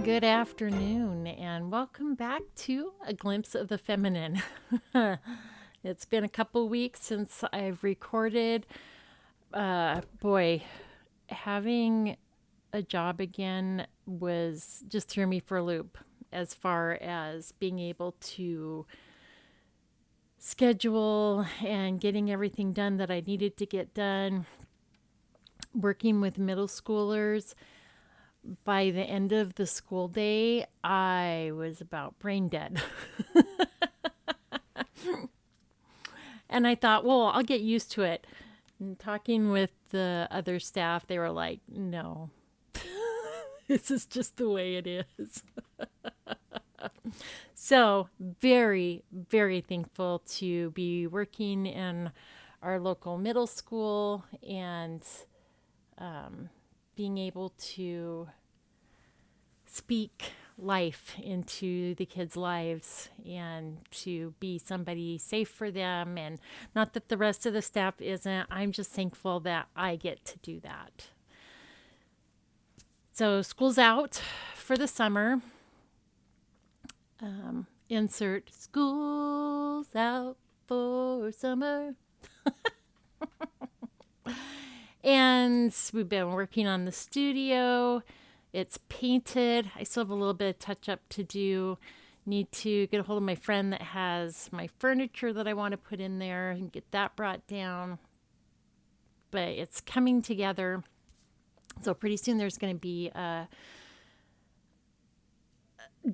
Good afternoon, and welcome back to A Glimpse of the Feminine. It's been a couple weeks since I've recorded. Boy, having a job again was just threw me for a loop as far as being able to schedule and getting everything done that I needed to get done, working with middle schoolers. By the end of the school day, I was about brain dead. And I thought, well, I'll get used to it. And talking with the other staff, they were like, no, this is just the way it is. So, very, very thankful to be working in our local middle school and being able to speak life into the kids' lives and to be somebody safe for them. And not that the rest of the staff isn't, I'm just thankful that I get to do that. So, school's out for the summer. Insert school's out for summer. And we've been working on the studio. It's painted. I still have a little bit of touch up to do. Need to get a hold of my friend that has my furniture that I want to put in there and get that brought down. But it's coming together. So pretty soon there's going to be a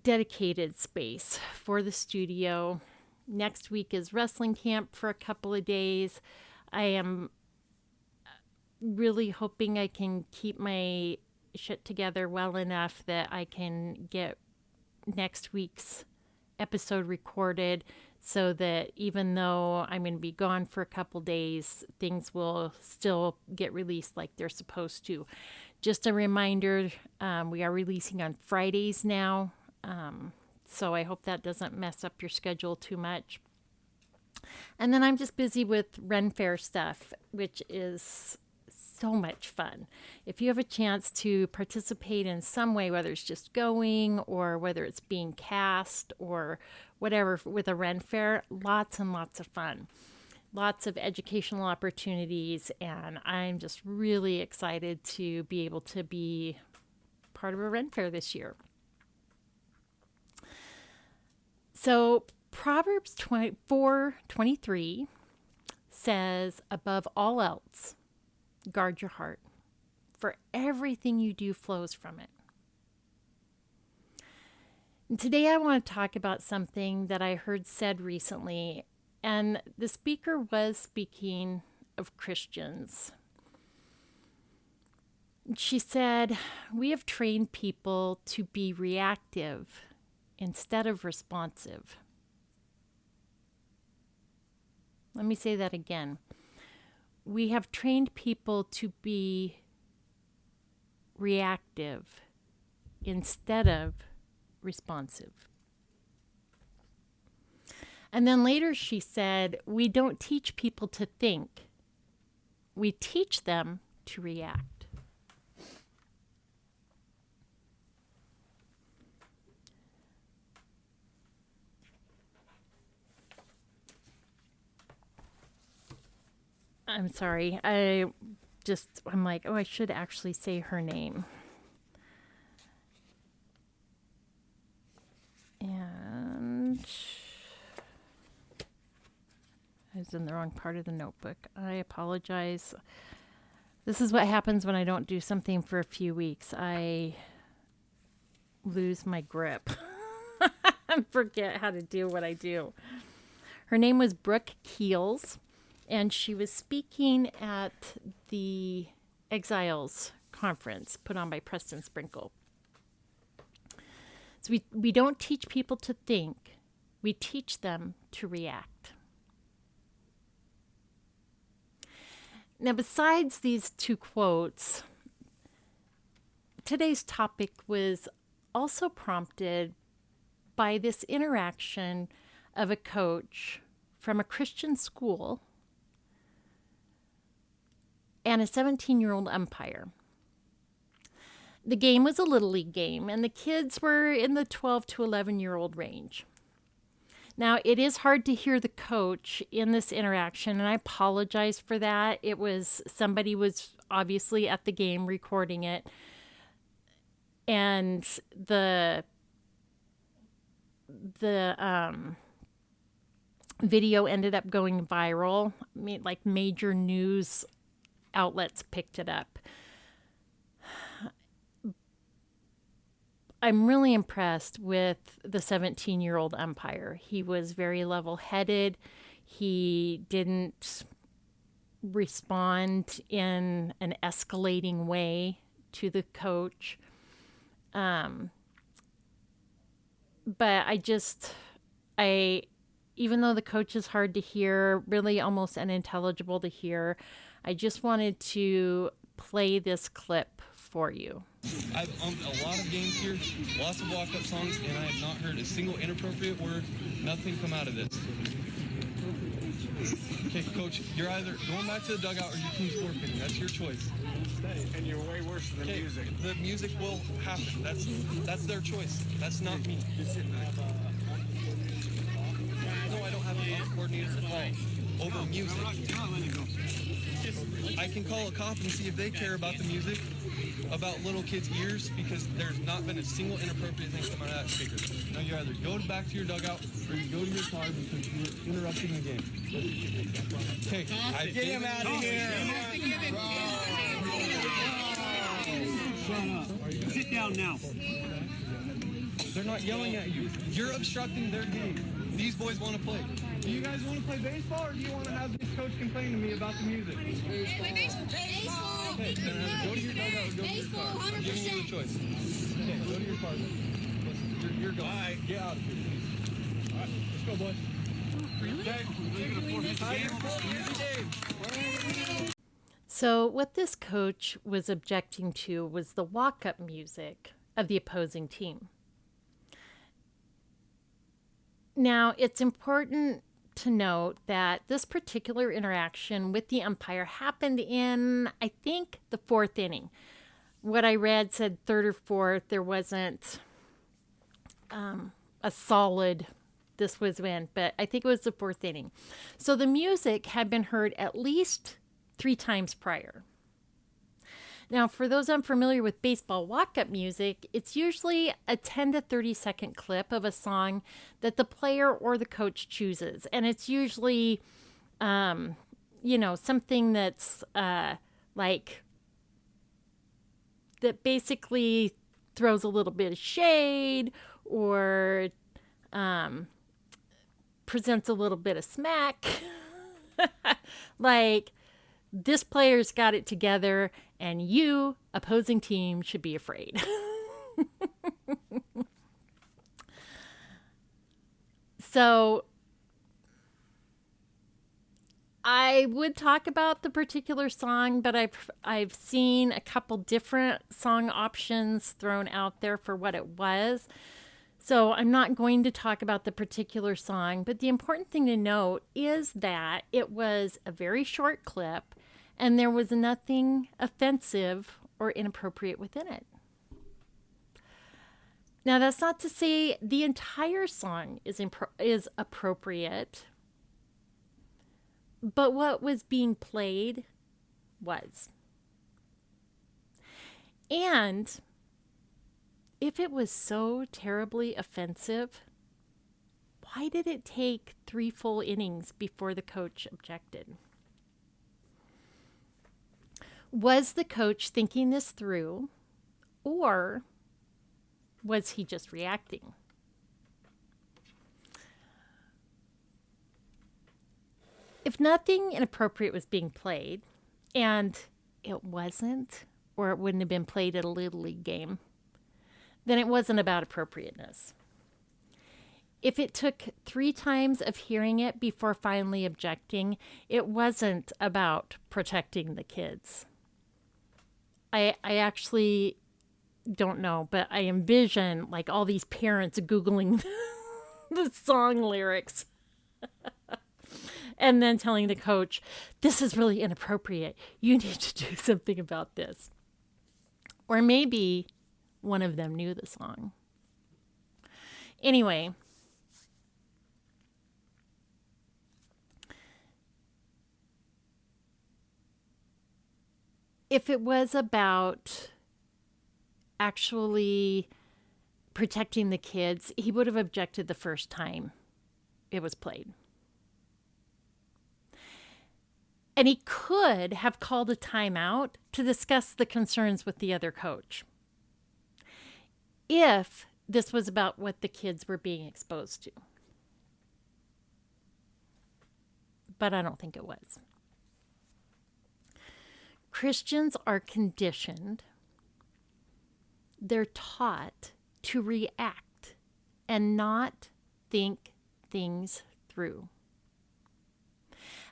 dedicated space for the studio. Next week is wrestling camp for a couple of days. I am really hoping I can keep my shit together well enough that I can get next week's episode recorded so that even though I'm going to be gone for a couple days, things will still get released like they're supposed to. Just a reminder, we are releasing on Fridays now, so I hope that doesn't mess up your schedule too much. And then I'm just busy with Ren Fair stuff, which is so much fun. If you have a chance to participate in some way, whether it's just going or whether it's being cast or whatever with a Ren Fair, lots and lots of fun. Lots of educational opportunities, and I'm just really excited to be able to be part of a Ren Fair this year. So Proverbs 24:23 says, above all else, guard your heart, for everything you do flows from it. And today I want to talk about something that I heard said recently, and the speaker was speaking of Christians. She said, we have trained people to be reactive instead of responsive. Let me say that again. We have trained people to be reactive instead of responsive. And then later she said, we don't teach people to think. We teach them to react. I'm sorry. I'm like, oh, I should actually say her name. And I was in the wrong part of the notebook. I apologize. This is what happens when I don't do something for a few weeks. I lose my grip and forget how to do what I do. Her name was Brooke Keels. And she was speaking at the Exiles conference put on by Preston Sprinkle. So we don't teach people to think. We teach them to react. Now, besides these two quotes, today's topic was also prompted by this interaction of a coach from a Christian school and a 17-year-old umpire. The game was a Little League game, and the kids were in the 12 to 11-year-old range. Now, it is hard to hear the coach in this interaction, and I apologize for that. Somebody was obviously at the game recording it, and the video ended up going viral. Like major news outlets picked it up. I'm really impressed with the 17-year-old umpire. He was very level-headed. He didn't respond in an escalating way to the coach. But even though the coach is hard to hear, really almost unintelligible to hear, I just wanted to play this clip for you. I've umped a lot of games here, lots of walk-up songs, and I have not heard a single inappropriate word, nothing come out of this. Okay, Coach, you're either going back to the dugout or your team's forfeiting. That's your choice. And you're way worse than the music. The music will happen. That's their choice. That's not me. No, I don't have an ump coordinator to call over music. I can call a cop and see if they care about the music, about little kids' ears, because there's not been a single inappropriate thing come out of that speaker. Now you either go back to your dugout or you go to your car because you're interrupting the game. Okay, Get him out of here! Shut up. Sit down now. They're not yelling at you. You're obstructing their game. These boys want to play. Do you guys want to play baseball, or do you want to have this coach complain to me about the music? Baseball. Okay, then go to your dugout or go to your car. I'm giving you the choice. Okay, go to your car then. Listen, you're going. All right, get out of here, please. All right, let's go, boys. Okay. So what this coach was objecting to was the walk-up music of the opposing team. Now, it's important to note that this particular interaction with the umpire happened in, I think, the fourth inning. What I read said third or fourth. There wasn't a solid, this was when, but I think it was the fourth inning. So the music had been heard at least 3 times prior. Now, for those unfamiliar with baseball walk-up music, it's usually a 10 to 30 second clip of a song that the player or the coach chooses. And it's usually, something that's like, that basically throws a little bit of shade or presents a little bit of smack. Like, this player's got it together, and you, opposing team, should be afraid. So I would talk about the particular song, but I've seen a couple different song options thrown out there for what it was. So I'm not going to talk about the particular song, but the important thing to note is that it was a very short clip and there was nothing offensive or inappropriate within it. Now, that's not to say the entire song is appropriate, but what was being played was. And if it was so terribly offensive, why did it take 3 full innings before the coach objected? Was the coach thinking this through, or was he just reacting? If nothing inappropriate was being played, and it wasn't, or it wouldn't have been played at a Little League game, then it wasn't about appropriateness. If it took 3 times of hearing it before finally objecting, it wasn't about protecting the kids. I actually don't know, but I envision like all these parents Googling the song lyrics and then telling the coach, this is really inappropriate. You need to do something about this. Or maybe one of them knew the song. Anyway, if it was about actually protecting the kids, he would have objected the first time it was played. And he could have called a timeout to discuss the concerns with the other coach, if this was about what the kids were being exposed to. But I don't think it was. Christians are conditioned, they're taught to react and not think things through.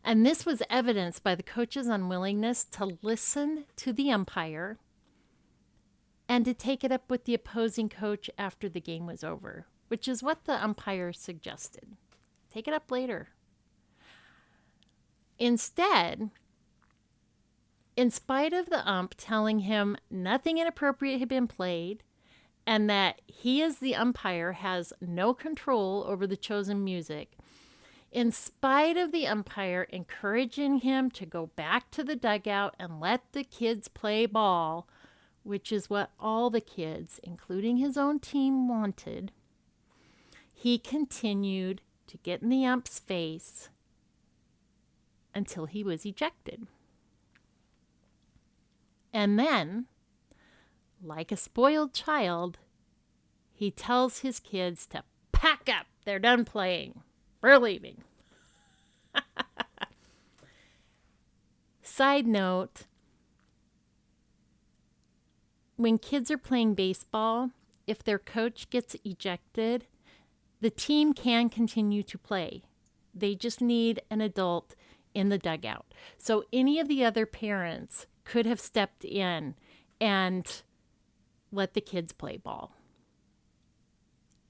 And this was evidenced by the coach's unwillingness to listen to the umpire and to take it up with the opposing coach after the game was over, which is what the umpire suggested. Take it up later. Instead, in spite of the ump telling him nothing inappropriate had been played and that he as the umpire has no control over the chosen music, in spite of the umpire encouraging him to go back to the dugout and let the kids play ball, which is what all the kids, including his own team, wanted, he continued to get in the ump's face until he was ejected. And then, like a spoiled child, he tells his kids to pack up. They're done playing. We're leaving. Side note, when kids are playing baseball, if their coach gets ejected, the team can continue to play. They just need an adult in the dugout. So any of the other parents could have stepped in and let the kids play ball.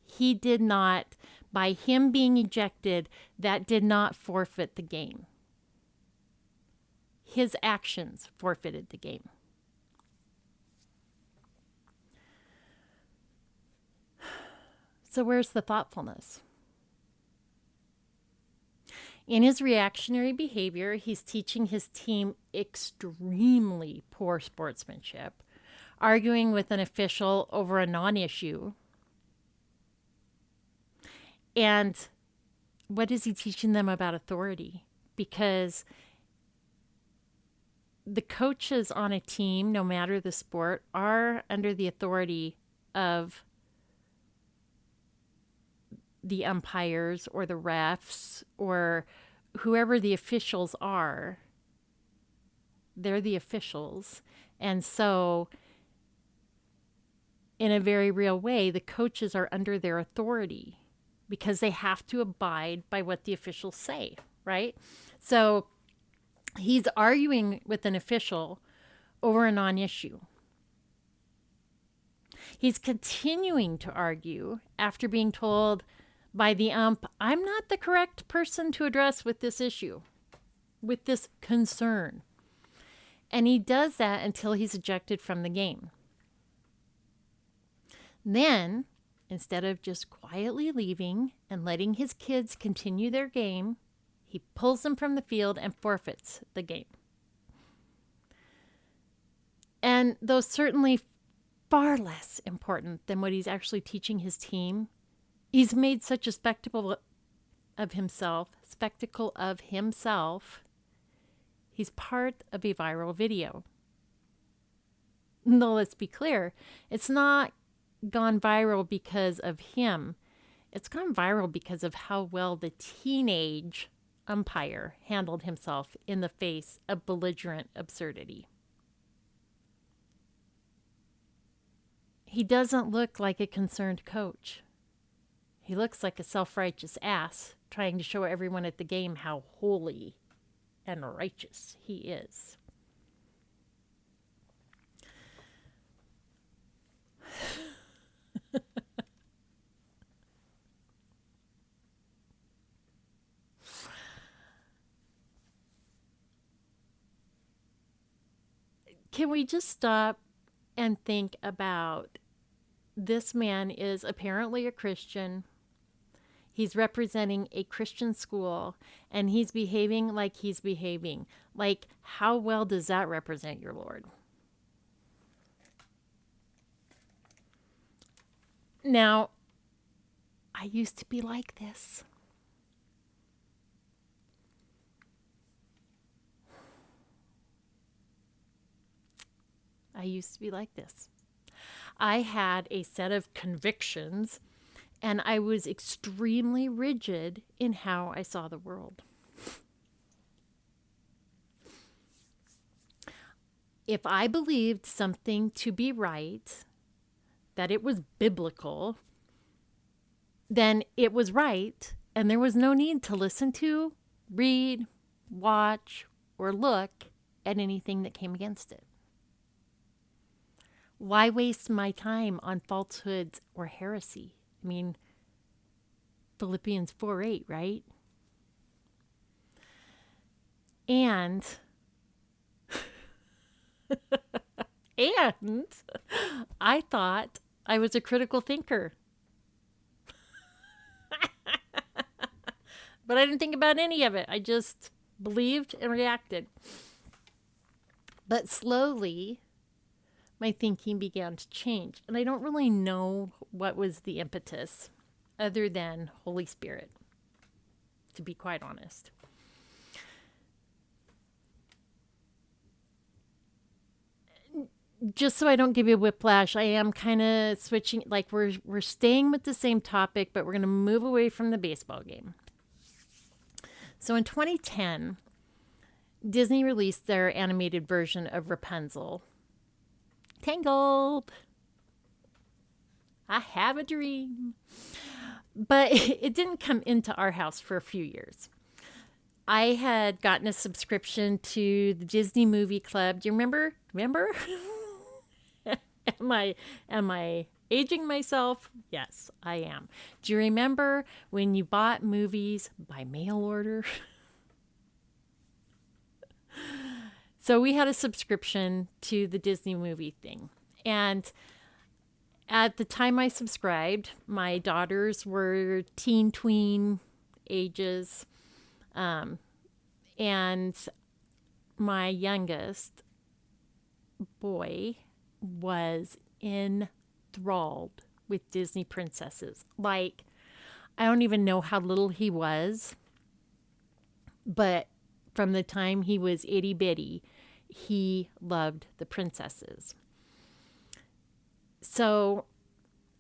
He did not, by him being ejected, that did not forfeit the game. His actions forfeited the game. So where's the thoughtfulness? In his reactionary behavior, he's teaching his team extremely poor sportsmanship, arguing with an official over a non-issue. And what is he teaching them about authority? Because the coaches on a team, no matter the sport, are under the authority of the umpires or the refs or whoever the officials are. They're the officials. And so, in a very real way, the coaches are under their authority because they have to abide by what the officials say, right? So, he's arguing with an official over a non-issue. He's continuing to argue after being told by the ump, I'm not the correct person to address with this issue, with this concern. And he does that until he's ejected from the game. Then, instead of just quietly leaving and letting his kids continue their game, he pulls them from the field and forfeits the game. And though certainly far less important than what he's actually teaching his team, he's made such a spectacle of himself. He's part of a viral video. Though let's be clear, it's not gone viral because of him. It's gone viral because of how well the teenage umpire handled himself in the face of belligerent absurdity. He doesn't look like a concerned coach. He looks like a self-righteous ass trying to show everyone at the game how holy and righteous he is. Can we just stop and think about this man is apparently a Christian. He's representing a Christian school, and he's behaving like he's behaving. Like, how well does that represent your Lord? Now, I used to be like this. I used to be like this. I had a set of convictions, and I was extremely rigid in how I saw the world. If I believed something to be right, that it was biblical, then it was right, and there was no need to listen to, read, watch, or look at anything that came against it. Why waste my time on falsehoods or heresy? I mean, Philippians 4:8, right? And I thought I was a critical thinker. But I didn't think about any of it. I just believed and reacted. But slowly, my thinking began to change. And I don't really know what was the impetus other than Holy Spirit, to be quite honest. Just so I don't give you a whiplash, I am kind of switching, like we're staying with the same topic, but we're going to move away from the baseball game. So in 2010, Disney released their animated version of Rapunzel. Tangled. I have a dream. But it didn't come into our house for a few years. I had gotten a subscription to the Disney Movie Club. Do you remember? Am I aging myself? Yes, I am. Do you remember when you bought movies by mail order? So we had a subscription to the Disney movie thing. And at the time I subscribed, my daughters were teen tween ages. And my youngest boy was enthralled with Disney princesses. Like, I don't even know how little he was, but from the time he was itty bitty, he loved the princesses. So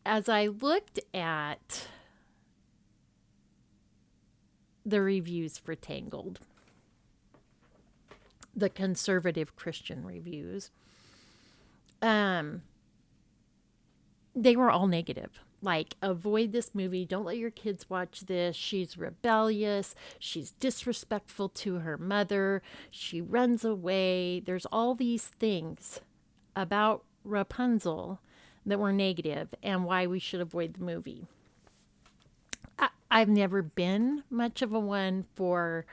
as I looked at the reviews for Tangled, the conservative Christian reviews, they were all negative. Like, avoid this movie. Don't let your kids watch this. She's rebellious. She's disrespectful to her mother. She runs away. There's all these things about Rapunzel that were negative and why we should avoid the movie. I've never been much of a one for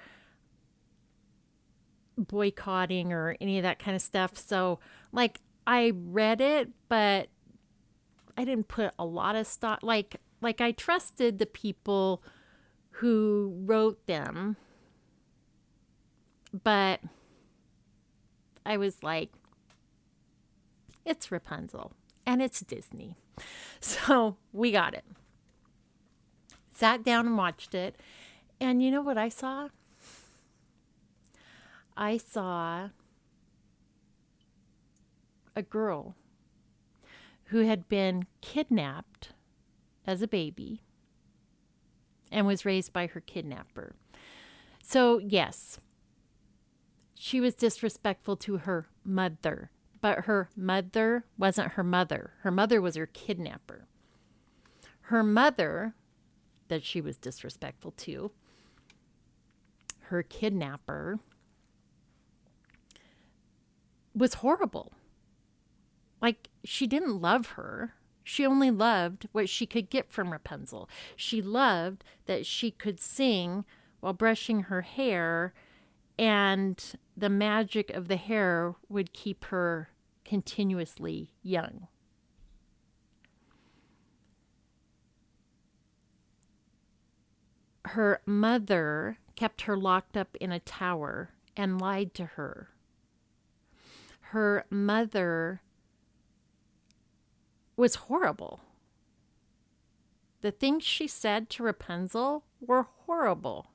boycotting or any of that kind of stuff. So, like, I read it, but I didn't put a lot of stock. Like I trusted the people who wrote them, but I was like, it's Rapunzel and it's Disney. So we got it. Sat down and watched it. And you know what I saw? I saw a girl who had been kidnapped as a baby and was raised by her kidnapper. So, yes, she was disrespectful to her mother, but her mother wasn't her mother. Her mother was her kidnapper. Her mother, that she was disrespectful to, her kidnapper, was horrible. Like, she didn't love her. She only loved what she could get from Rapunzel. She loved that she could sing while brushing her hair, and the magic of the hair would keep her continuously young. Her mother kept her locked up in a tower and lied to her. Her mother was horrible. The things she said to Rapunzel were horrible.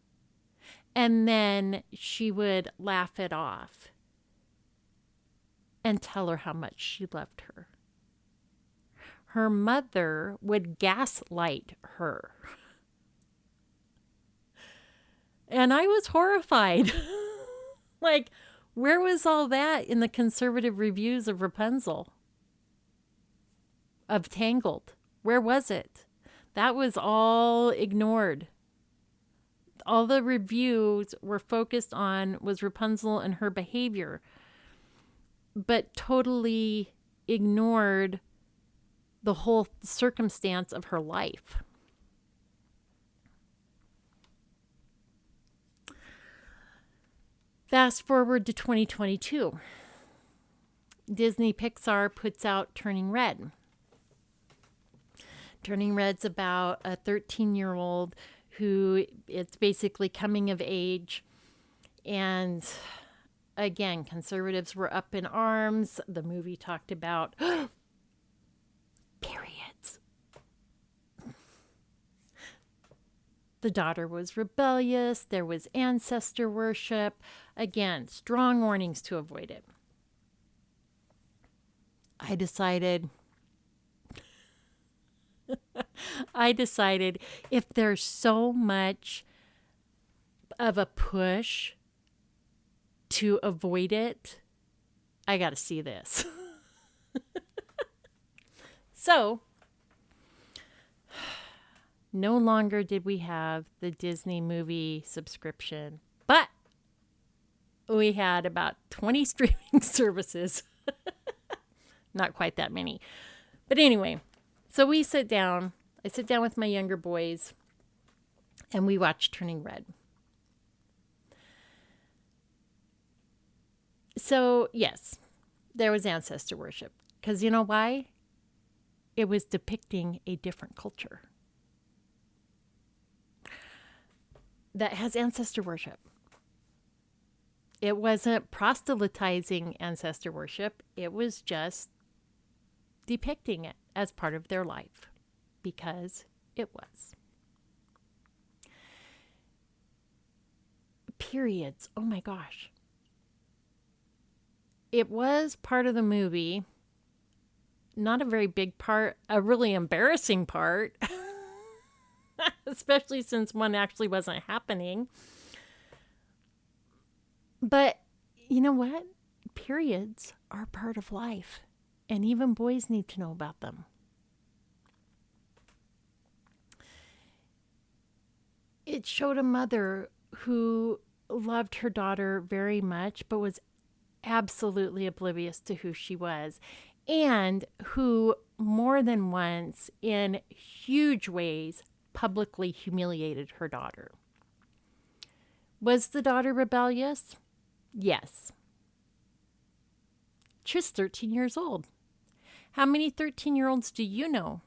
And then she would laugh it off and tell her how much she loved her. Her mother would gaslight her. And I was horrified. Like, where was all that in the conservative reviews of Rapunzel? Of Tangled? Where was it? That was all ignored. All the reviews were focused on was Rapunzel and her behavior, but totally ignored the whole circumstance of her life. Fast forward to 2022. Disney Pixar puts out Turning Red. Turning Red's about a 13-year-old who it's basically coming of age. And again, conservatives were up in arms. The movie talked about periods. The daughter was rebellious. There was ancestor worship. Again, strong warnings to avoid it. I decided if there's so much of a push to avoid it, I got to see this. So, no longer did we have the Disney movie subscription, but we had about 20 streaming services. Not quite that many. But anyway, so I sit down with my younger boys, and we watch Turning Red. So, yes, there was ancestor worship. Because you know why? It was depicting a different culture that has ancestor worship. It wasn't proselytizing ancestor worship. It was just depicting it as part of their life, because it was. Periods. Oh my gosh. It was part of the movie. Not a very big part, a really embarrassing part, especially since one actually wasn't happening. But you know what? Periods are part of life. And even boys need to know about them. It showed a mother who loved her daughter very much, but was absolutely oblivious to who she was. And who more than once, in huge ways, publicly humiliated her daughter. Was the daughter rebellious? Yes. She's 13 years old. How many 13-year-olds do you know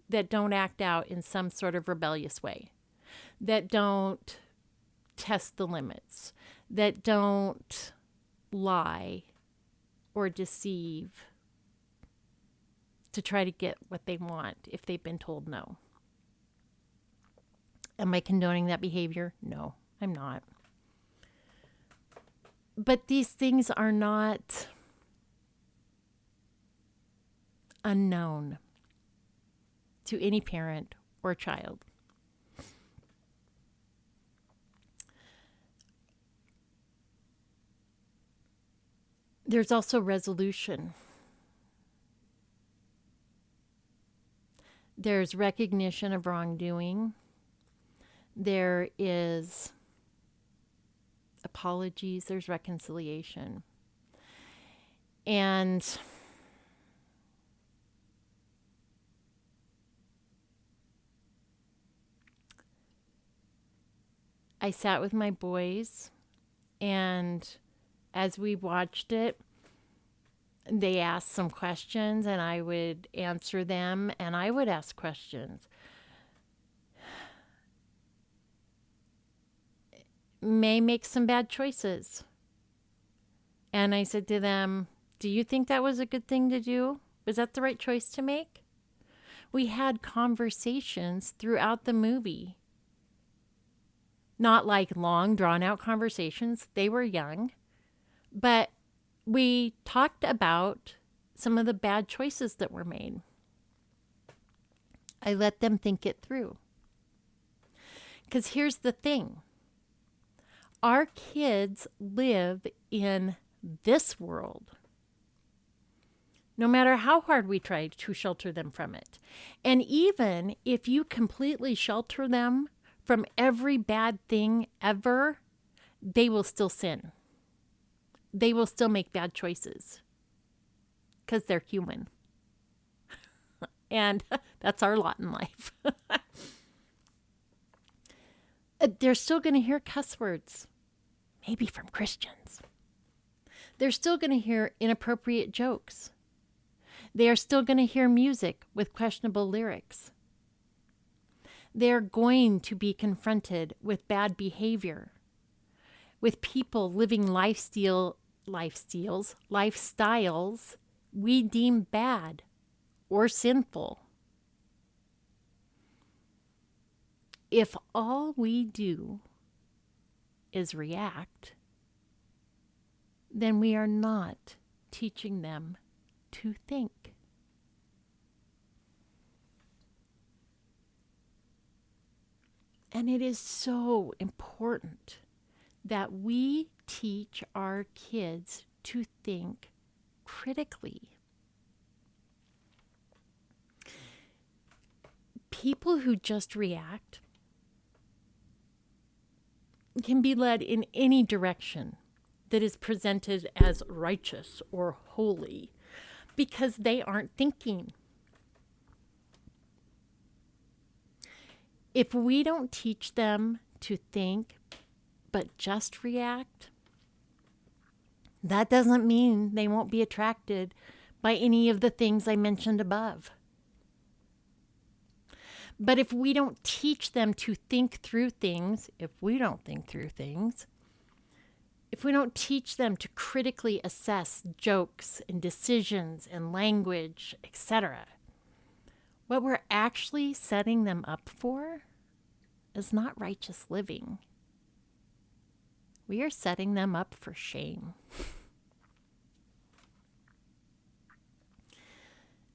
that don't act out in some sort of rebellious way? That don't test the limits? That don't lie or deceive to try to get what they want if they've been told no? Am I condoning that behavior? No, I'm not. But these things are not unknown to any parent or child. There's also resolution. There's recognition of wrongdoing. There is apologies. There's reconciliation. And I sat with my boys, and as we watched it, They asked some questions and I would answer them and I would ask questions. May make some bad choices. And I said to them, do you think that was a good thing to do? Was that the right choice to make? We had conversations throughout the movie. Not like long, drawn-out conversations. They were young. But we talked about some of the bad choices that were made. I let them think it through. Because here's the thing. Our kids live in this world, no matter how hard we try to shelter them from it. And even if you completely shelter them from every bad thing ever, they will still sin. They will still make bad choices because they're human. And that's our lot in life. They're still going to hear cuss words, maybe from Christians. They're still going to hear inappropriate jokes. They are still going to hear music with questionable lyrics. They're going to be confronted with bad behavior, with people living lifestyles we deem bad or sinful. If all we do is react, then we are not teaching them to think. And it is so important that we teach our kids to think critically. People who just react can be led in any direction that is presented as righteous or holy because they aren't thinking. If we don't teach them to think but just react, that doesn't mean they won't be attracted by any of the things I mentioned above. But if we don't teach them to think through things, if we don't teach them to critically assess jokes and decisions and language, etc., what we're actually setting them up for is not righteous living. We are setting them up for shame.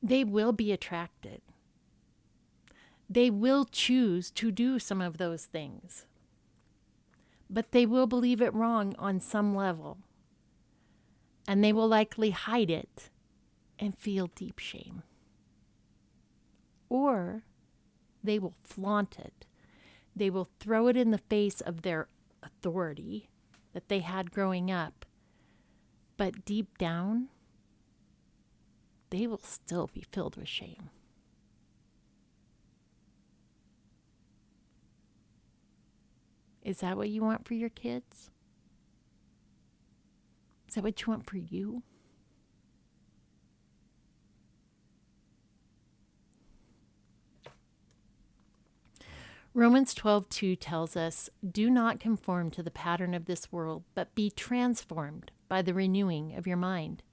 They will be attracted. They will choose to do some of those things. But they will believe it wrong on some level. And they will likely hide it and feel deep shame. Or they will flaunt it. They will throw it in the face of their authority that they had growing up. But deep down, they will still be filled with shame. Is that what you want for your kids? Is that what you want for you? Romans 12:2 tells us, "Do not conform to the pattern of this world, but be transformed by the renewing of your mind.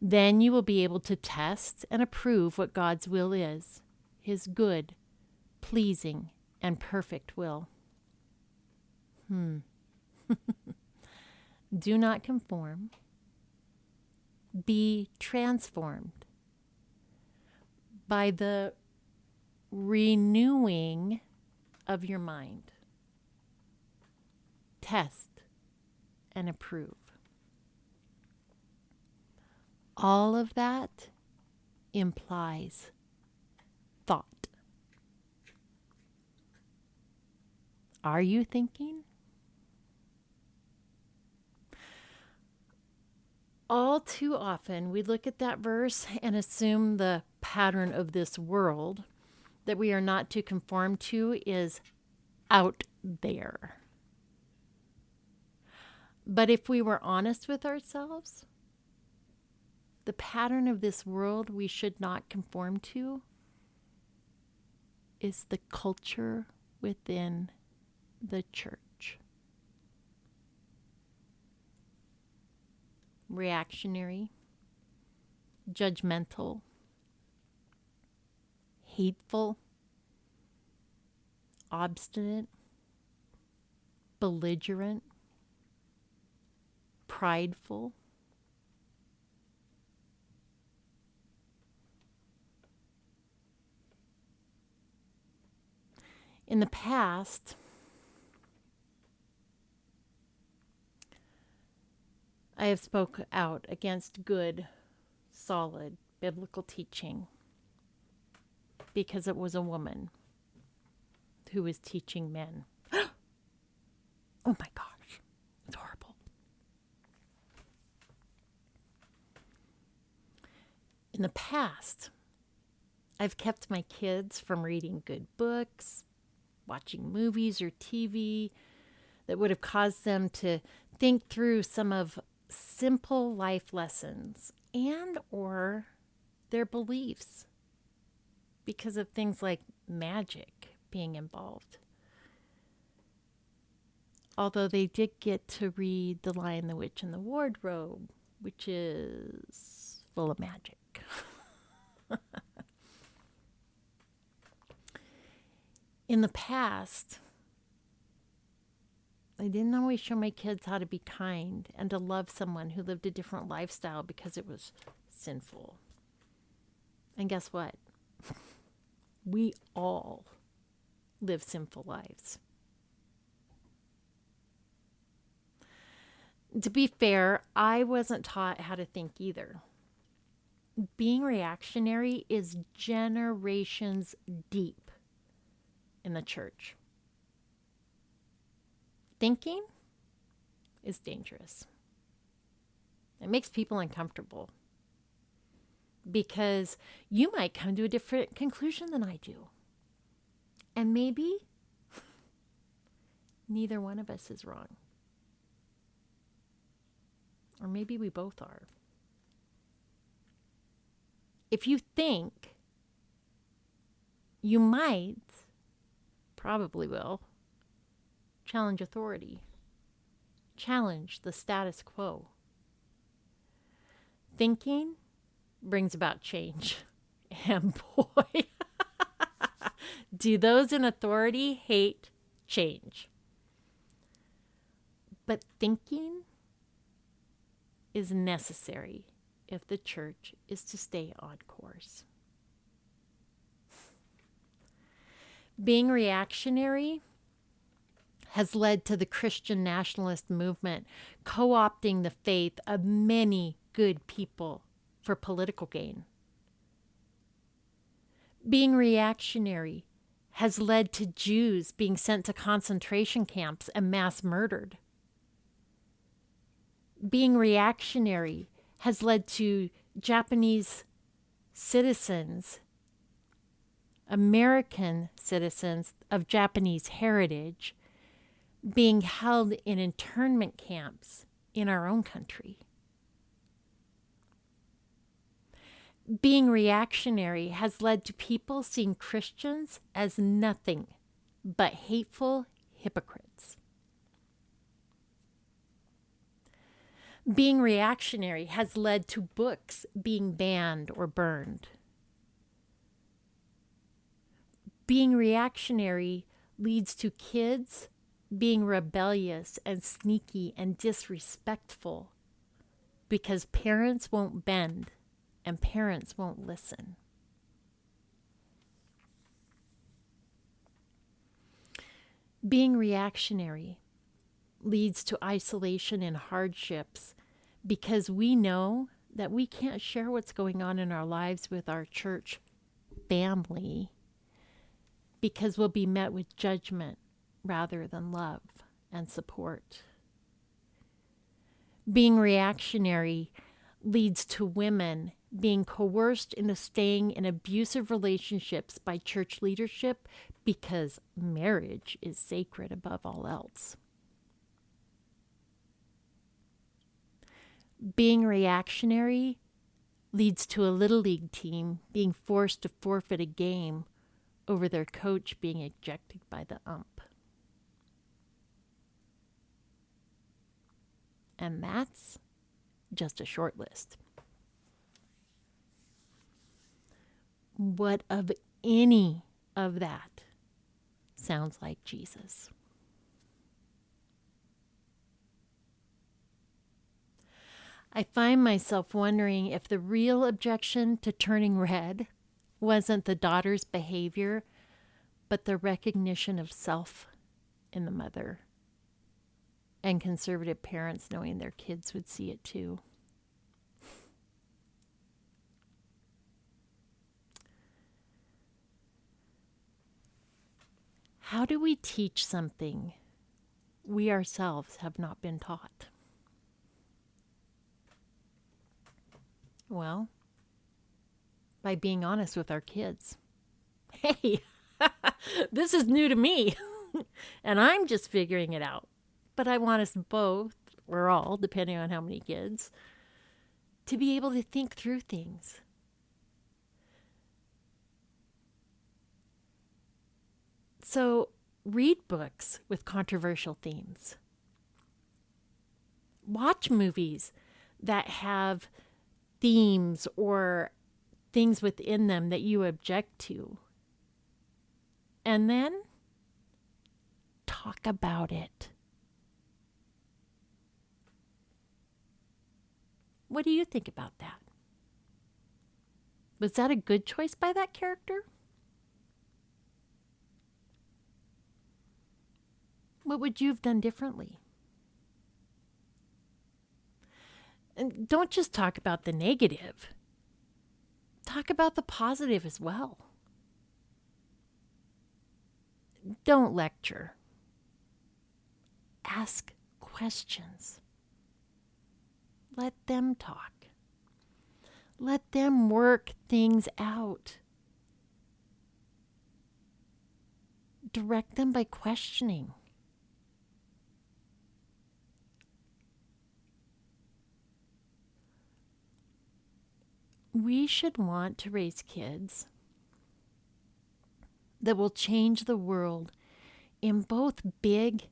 Then you will be able to test and approve what God's will is, his good, pleasing, and perfect will." Do not conform. Be transformed by the renewing of your mind. Test and approve. All of that implies thought. Are you thinking? All too often, we look at that verse and assume the pattern of this world that we are not to conform to is out there. But if we were honest with ourselves, the pattern of this world we should not conform to is the culture within the church. Reactionary, judgmental, hateful, obstinate, belligerent, prideful. In the past, I have spoke out against good, solid biblical teaching because it was a woman who was teaching men. Oh my gosh, it's horrible. In the past, I've kept my kids from reading good books, watching movies or TV that would have caused them to think through some of simple life lessons and or their beliefs because of things like magic being involved. Although they did get to read The Lion, the Witch, and the Wardrobe, which is full of magic. In the past, I didn't always show my kids how to be kind and to love someone who lived a different lifestyle because it was sinful. And guess what? We all live sinful lives. To be fair, I wasn't taught how to think either. Being reactionary is generations deep in the church. Thinking is dangerous. It makes people uncomfortable because you might come to a different conclusion than I do. And maybe neither one of us is wrong. Or maybe we both are. If you think, you might, probably will, challenge authority. Challenge the status quo. Thinking brings about change. And boy, do those in authority hate change. But thinking is necessary if the church is to stay on course. Being reactionary has led to the Christian nationalist movement co-opting the faith of many good people for political gain. Being reactionary has led to Jews being sent to concentration camps and mass murdered. Being reactionary has led to Japanese citizens, American citizens of Japanese heritage, being held in internment camps in our own country. Being reactionary has led to people seeing Christians as nothing but hateful hypocrites. Being reactionary has led to books being banned or burned. Being reactionary leads to kids being rebellious and sneaky and disrespectful because parents won't bend and parents won't listen. Being reactionary leads to isolation and hardships because we know that we can't share what's going on in our lives with our church family because we'll be met with judgment rather than love and support. Being reactionary leads to women being coerced into staying in abusive relationships by church leadership because marriage is sacred above all else. Being reactionary leads to a little league team being forced to forfeit a game over their coach being ejected by the ump. And that's just a short list. What of any of that sounds like Jesus? I find myself wondering if the real objection to turning red wasn't the daughter's behavior, but the recognition of self in the mother, and conservative parents knowing their kids would see it too. How do we teach something we ourselves have not been taught? Well, by being honest with our kids. Hey, this is new to me, and I'm just figuring it out. But I want us both, or all, depending on how many kids, to be able to think through things. So read books with controversial themes. Watch movies that have themes or things within them that you object to. And then talk about it. What do you think about that? Was that a good choice by that character? What would you have done differently? And don't just talk about the negative. Talk about the positive as well. Don't lecture. Ask questions. Let them talk. Let them work things out. Direct them by questioning. We should want to raise kids that will change the world in both big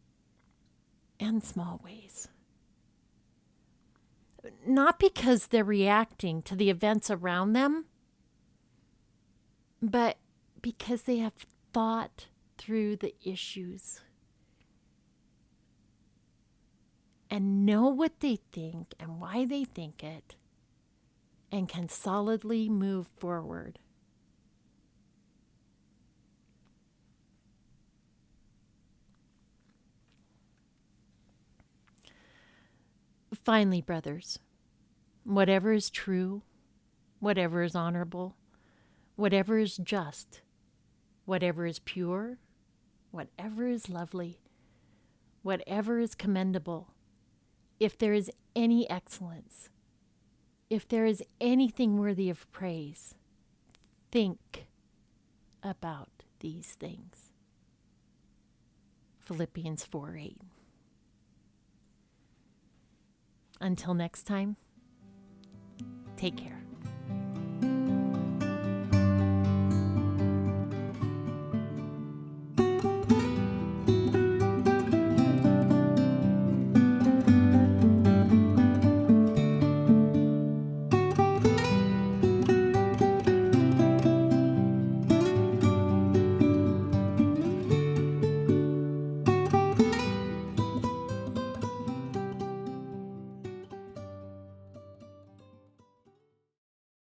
and small ways. Not because they're reacting to the events around them, but because they have thought through the issues and know what they think and why they think it, and can solidly move forward. Finally, brothers, whatever is true, whatever is honorable, whatever is just, whatever is pure, whatever is lovely, whatever is commendable, if there is any excellence, if there is anything worthy of praise, think about these things. Philippians 4:8. Until next time, take care.